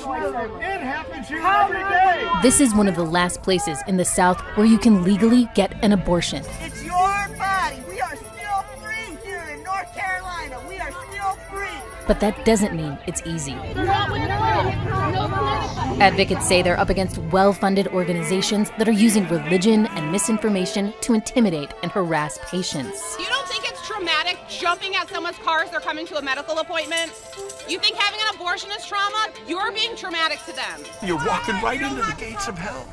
It happens here every day. This is one of the last places in the South where you can legally get an abortion. It's your body. We are still free here in North Carolina. We are still free. But that doesn't mean it's easy. Advocates say they're up against well-funded organizations that are using religion and misinformation to intimidate and harass patients. You don't think it's traumatic jumping at someone's car as they're coming to a medical appointment? You think having an abortion is trauma? You're being traumatic to them. You're walking right into the gates of hell.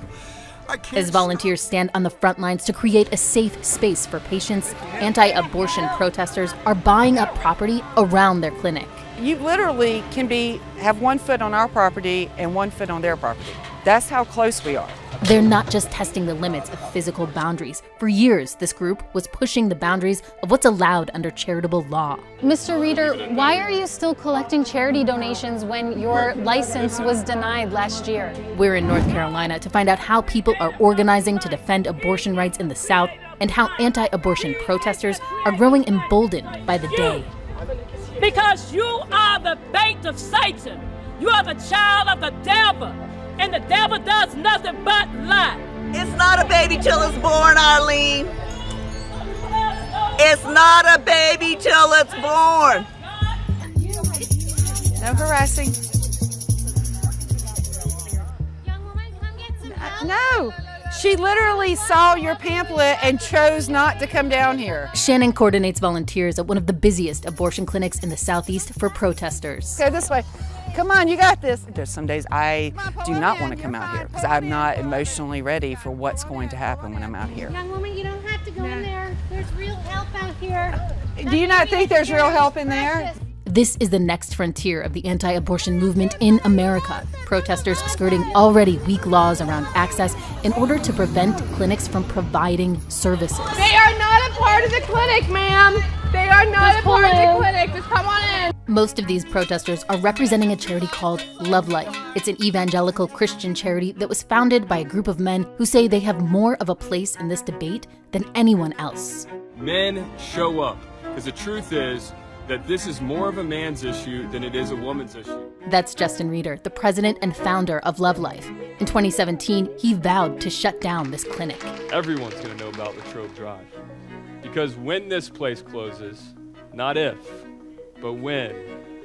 As volunteers stand on the front lines to create a safe space for patients, anti-abortion protesters are buying up property around their clinic. You literally can have 1 foot on our property and 1 foot on their property. That's how close we are. They're not just testing the limits of physical boundaries. For years, this group was pushing the boundaries of what's allowed under charitable law. Mr. Reeder, why are you still collecting charity donations when your license was denied last year? We're in North Carolina to find out how people are organizing to defend abortion rights in the South and how anti-abortion protesters are growing emboldened by the day. Because you are the bait of Satan. You are the child of the devil. And the devil does nothing but lie. It's not a baby till it's born, Arlene. It's not a baby till it's born. No harassing. No. She literally saw your pamphlet and chose not to come down here. Shannon coordinates volunteers at one of the busiest abortion clinics in the Southeast for protesters. Go this way. Come on, you got this. There's some days I do not want to come out here because I'm not emotionally ready for what's going to happen when I'm out here. Young woman, you don't have to go in there. There's real help out here. Do you not think there's real help in there? This is the next frontier of the anti-abortion movement in America. Protesters skirting already weak laws around access in order to prevent clinics from providing services. They are not a part of the clinic, ma'am. They are not a part of the clinic. Just come on in. Most of these protesters are representing a charity called Love Life. It's an evangelical Christian charity that was founded by a group of men who say they have more of a place in this debate than anyone else. Men show up, because the truth is that this is more of a man's issue than it is a woman's issue. That's Justin Reeder, the president and founder of Love Life. In 2017, he vowed to shut down this clinic. Everyone's going to know about Latrobe Drive. Because when this place closes, not if, but when,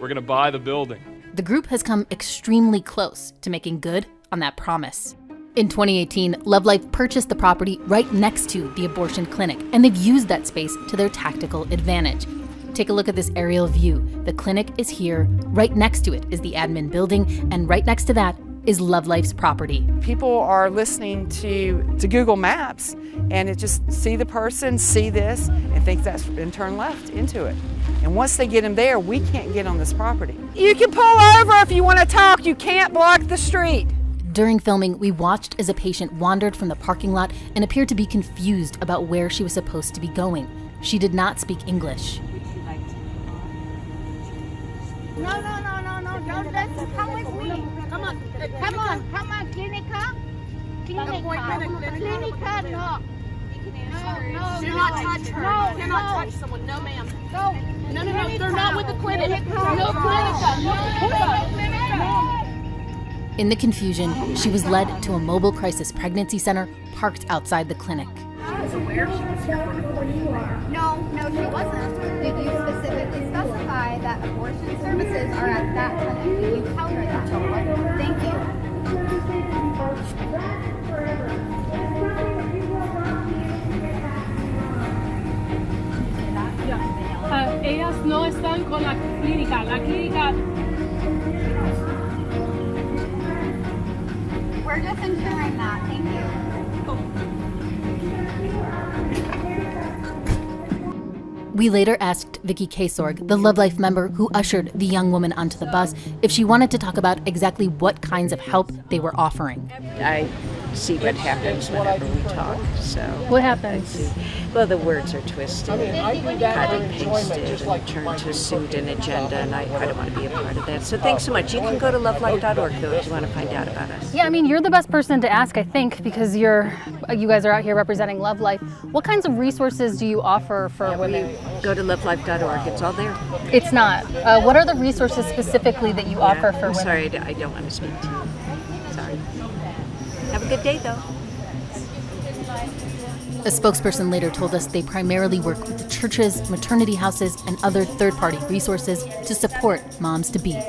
we're going to buy the building. The group has come extremely close to making good on that promise. In 2018, Love Life purchased the property right next to the abortion clinic, and they've used that space to their tactical advantage. Take a look at this aerial view. The clinic is here. Right next to it is the admin building, and right next to that is Love Life's property. People are listening to Google Maps, and it just see the person, see this, and think that's, and turn left into it. And once they get them there, we can't get on this property. You can pull over if you want to talk. You can't block the street. During filming, we watched as a patient wandered from the parking lot and appeared to be confused about where she was supposed to be going. She did not speak English. No, let's come with me. Come on, Clinica. Clinica, no. No. Do not touch her. No, You cannot touch someone. No, ma'am. No. No. They're not with the clinic. No clinic. No. In the confusion, she was led to a mobile crisis pregnancy center parked outside the clinic. No, she wasn't. Did you specifically specify that abortion services are at that clinic? Did you tell her that? Thank you. Ellas no están con la clínica. La clínica. We're just ensuring that. Thank you. We later asked Vicky Kasorg, the Love Life member who ushered the young woman onto the bus, if she wanted to talk about exactly what kinds of help they were offering. I see what happens whenever we talk. So What happens? Well, the words are twisted and cut and pasted and turned to suit an agenda, and I don't want to be a part of that. So thanks so much. You can go to lovelife.org, though, if you want to find out about us. Yeah, I mean, you're the best person to ask, I think, because you guys are out here representing Love Life. What kinds of resources do you offer for women? Go to lovelife.org. It's all there. It's not. What are the resources specifically that you offer for I'm women? sorry, I don't want to speak to you. Sorry. Have a good day, though. A spokesperson later told us they primarily work with the churches, maternity houses, and other third-party resources to support moms-to-be.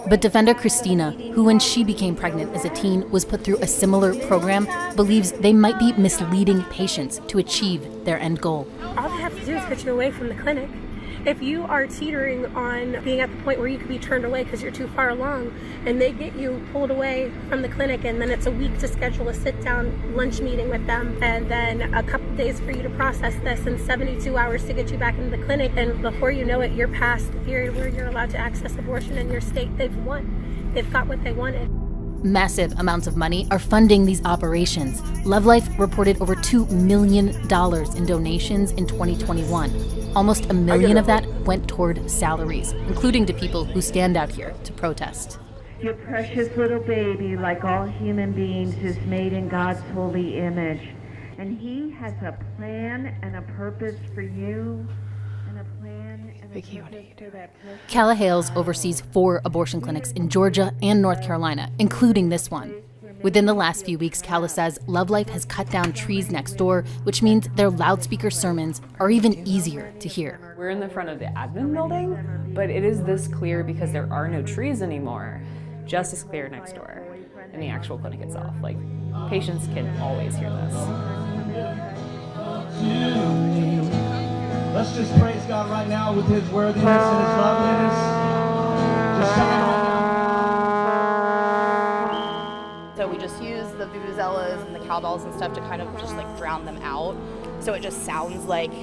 But defender Christina, who when she became pregnant as a teen was put through a similar program, believes they might be misleading patients to achieve their end goal. All they have to do is get you away from the clinic. If you are teetering on being at the point where you could be turned away because you're too far along, and they get you pulled away from the clinic, and then it's a week to schedule a sit-down lunch meeting with them, and then a couple days for you to process this, and 72 hours to get you back into the clinic, and before you know it, you're past the period where you're allowed to access abortion in your state. They've won. They've got what they wanted. Massive amounts of money are funding these operations. Love Life reported over $2 million in donations in 2021. Almost $1 million of that went toward salaries, including to people who stand out here to protest. Your precious little baby, like all human beings, is made in God's holy image. And He has a plan and a purpose for you, and a plan and a purpose for that person. Calla Hales oversees 4 abortion clinics in Georgia and North Carolina, including this one. Within the last few weeks, Calla says Love Life has cut down trees next door, which means their loudspeaker sermons are even easier to hear. We're in the front of the admin building, but it is this clear because there are no trees anymore, just as clear next door in the actual clinic itself. Like, patients can always hear this. Let's just praise God right now with His worthiness and His loveliness. Just sing it right now. So we just use the vuvuzelas and the cowbells and stuff to kind of just like drown them out. So it just sounds like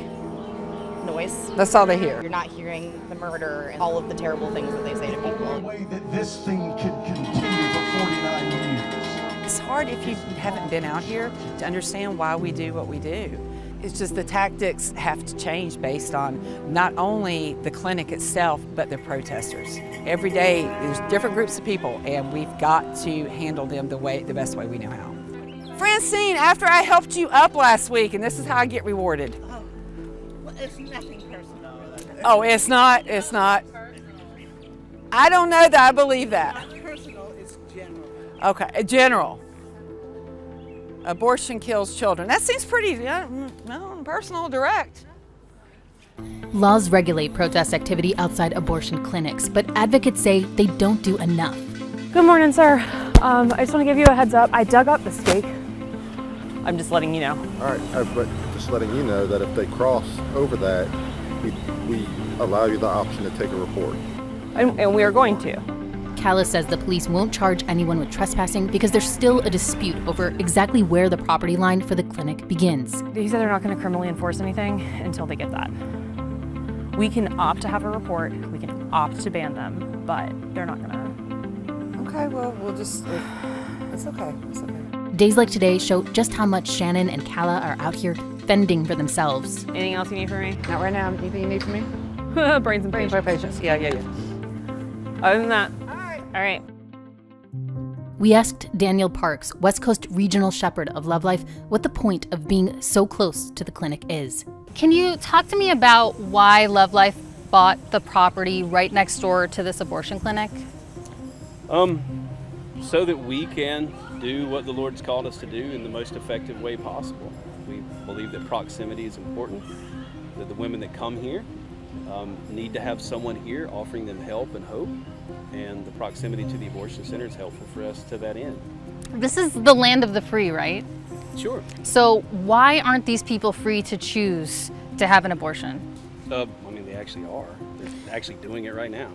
noise. That's all they hear. You're not hearing the murder and all of the terrible things that they say to people. The way that this thing could continue for 49 years. It's hard if you haven't been out here to understand why we do what we do. It's just the tactics have to change based on not only the clinic itself, but the protesters. Every day, there's different groups of people, and we've got to handle them the best way we know how. Francine, after I helped you up last week, and this is how I get rewarded. Oh, well, it's nothing personal. Oh, it's not. It's not. I don't know that I believe that. Not personal, it's general. Okay, general. Abortion kills children. That seems pretty personal, direct. Laws regulate protest activity outside abortion clinics, but advocates say they don't do enough. Good morning, sir. I just want to give you a heads up. I dug up the stake. I'm just letting you know. All right, but just letting you know that if they cross over that, we allow you the option to take a report. And we are going to. Calla says the police won't charge anyone with trespassing because there's still a dispute over exactly where the property line for the clinic begins. He said they're not going to criminally enforce anything until they get that. We can opt to have a report, we can opt to ban them, but they're not going to. Okay, well, we'll just, it's okay, it's okay. Days like today show just how much Shannon and Calla are out here fending for themselves. Anything else you need from me? Not right now. Anything you need from me? Brains and patience. Yeah. Other than that, all right. We asked Daniel Parks, West Coast Regional Shepherd of Love Life, what the point of being so close to the clinic is. Can you talk to me about why Love Life bought the property right next door to this abortion clinic? So that we can do what the Lord's called us to do in the most effective way possible. We believe that proximity is important, that the women that come here need to have someone here offering them help and hope, and the proximity to the abortion center is helpful for us to that end. This is the land of the free, right? Sure. So why aren't these people free to choose to have an abortion? I mean, they actually are. They're actually doing it right now.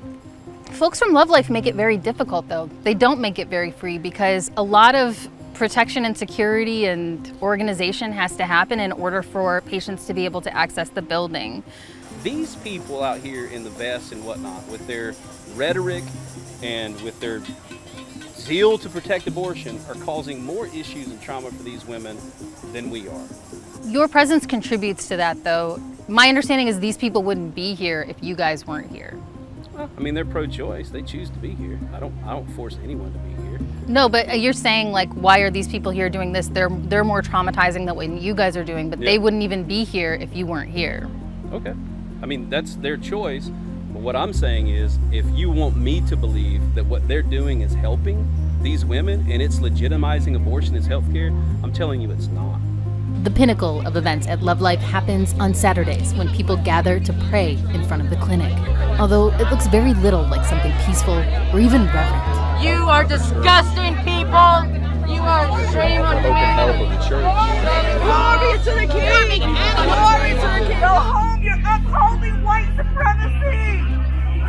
Folks from Love Life make it very difficult, though. They don't make it very free because a lot of protection and security and organization has to happen in order for patients to be able to access the building. These people out here in the vests and whatnot, with their rhetoric and with their zeal to protect abortion are causing more issues and trauma for these women than we are. Your presence contributes to that, though. My understanding is these people wouldn't be here if you guys weren't here. I mean, they're pro-choice. They choose to be here. I don't force anyone to be here. No, but you're saying, like, why are these people here doing this? They're more traumatizing than what you guys are doing, but they wouldn't even be here if you weren't here. Okay. I mean, that's their choice. But what I'm saying is, if you want me to believe that what they're doing is helping these women and it's legitimizing abortion as healthcare, I'm telling you it's not. The pinnacle of events at Love Life happens on Saturdays when people gather to pray in front of the clinic. Although it looks very little like something peaceful or even reverent. You are disgusting people. You are a shame on humanity. Glory to the King! Glory to the King! Go home, you're upholding white supremacy!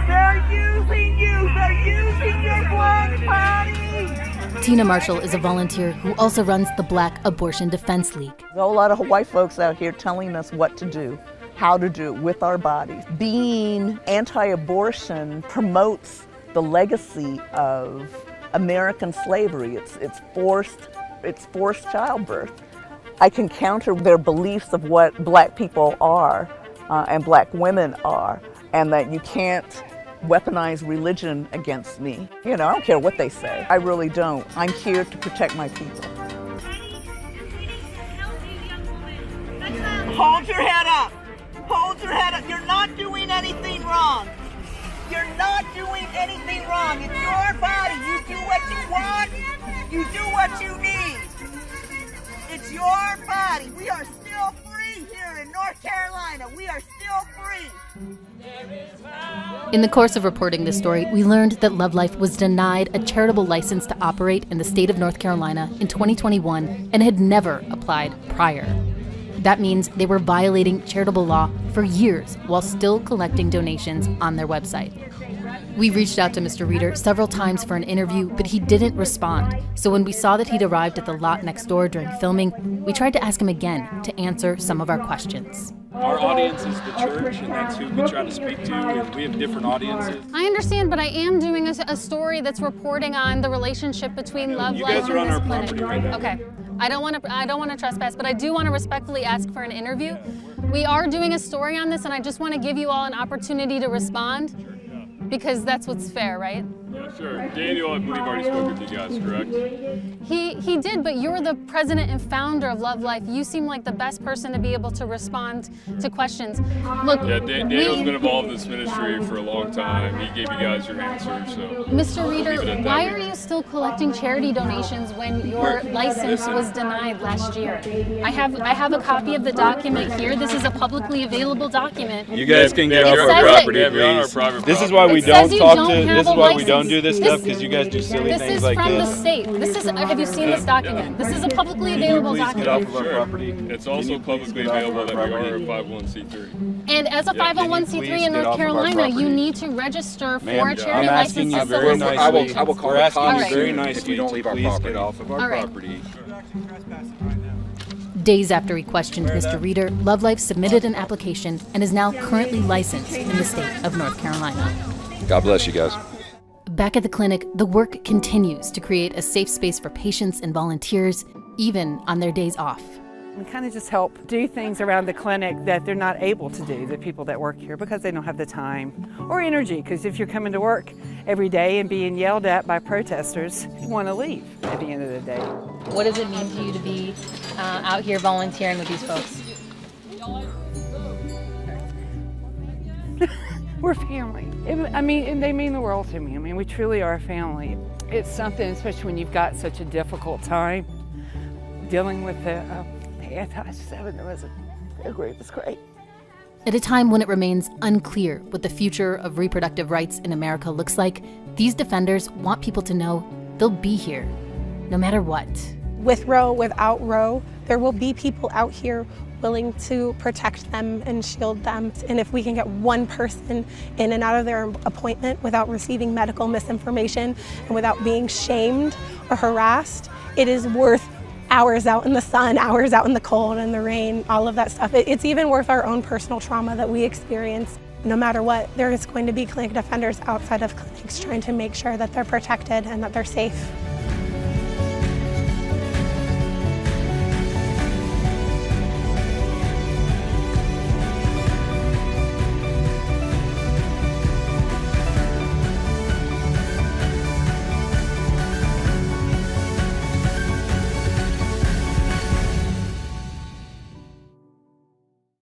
They're using you! They're using your blood body! Tina Marshall is a volunteer who also runs the Black Abortion Defense League. There's a whole lot of white folks out here telling us what to do, how to do it with our bodies. Being anti-abortion promotes the legacy of American slavery. It's forced childbirth. I can counter their beliefs of what black people are and black women are, and that you can't weaponize religion against me. You know, I don't care what they say. I really don't. I'm here to protect my people. Hold your head up. Hold your head up. You're not doing anything wrong. You're not doing anything wrong. It's your body. You do what you want. You do what you need. It's your body. We are still free here in North Carolina. We are still free. In the course of reporting this story, we learned that Love Life was denied a charitable license to operate in the state of North Carolina in 2021 and had never applied prior. That means they were violating charitable law for years while still collecting donations on their website. We reached out to Mr. Reeder several times for an interview, but he didn't respond. So when we saw that he'd arrived at the lot next door during filming, we tried to ask him again to answer some of our questions. Our audience is the church, and that's who we try to speak to. We have different audiences. I understand, but I am doing a story that's reporting on the relationship between Love Life and this clinic. Right now. Okay, I don't want to trespass, but I do want to respectfully ask for an interview. We are doing a story on this, and I just want to give you all an opportunity to respond, because that's what's fair, right? Yeah, sure. Daniel, I believe, already spoke with you guys, correct? He did, but you're the president and founder of Love Life. You seem like the best person to be able to respond to questions. Look, yeah, Daniel's been involved in this ministry for a long time. He gave you guys your answer, so. Mr. Reeder, why are you still collecting charity donations when your license was denied last year? I have a copy of the document here. This is a publicly available document. You guys can get off our property, please. This is why we don't talk to. This is why we don't do this stuff, because you guys do silly things like this. This is from the state. This is. Have you seen this document? This is a publicly available document. Get off of our property. It's also publicly available that we are a 501c3. And as a 501c3 in North Carolina, you need to register for a charity I'm asking license. you very nicely. I will call We're asking you very if nicely you don't leave our please property. get off of our property. Days after we questioned Mr. Reeder, Love Life submitted an application and is now currently licensed in the state of North Carolina. God bless you guys. Back at the clinic, the work continues to create a safe space for patients and volunteers, even on their days off. We kind of just help do things around the clinic that they're not able to do, the people that work here, because they don't have the time or energy. Because if you're coming to work every day and being yelled at by protesters, you want to leave at the end of the day. What does it mean to you to be out here volunteering with these folks? We're family. And they mean the world to me. I mean, we truly are a family. It's something, especially when you've got such a difficult time dealing with the anti-7. It was great. At a time when it remains unclear what the future of reproductive rights in America looks like, these defenders want people to know they'll be here, no matter what. With Roe, without Roe, there will be people out here willing to protect them and shield them. And if we can get one person in and out of their appointment without receiving medical misinformation and without being shamed or harassed, it is worth hours out in the sun, hours out in the cold and the rain, all of that stuff. It's even worth our own personal trauma that we experience. no matter what, there is going to be clinic defenders outside of clinics trying to make sure that they're protected and that they're safe.